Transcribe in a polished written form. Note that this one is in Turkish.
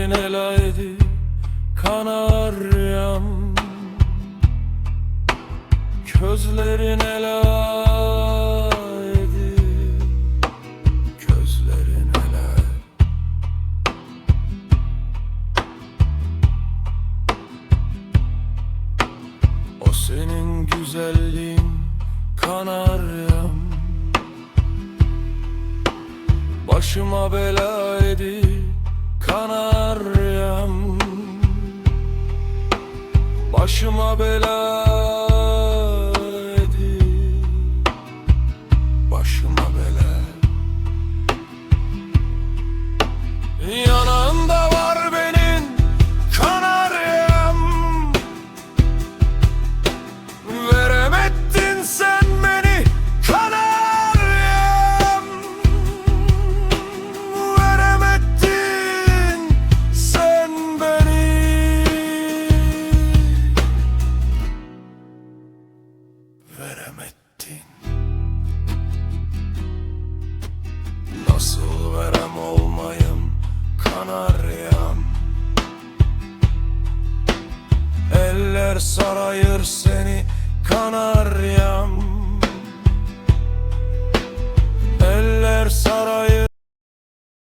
Gözlerin elaydı kanaryam, gözlerin elaydı, gözlerin elay. O senin güzelliğin kanaryam, başıma belaydı kanaryam, başıma belaydı, başıma bela. Yanağında var benim kanaryam, veremedin sen beni kanaryam, veremedin sen beni, veremedin. Nasıl verem olmayım kanaryam, eller sarayır seni kanaryam,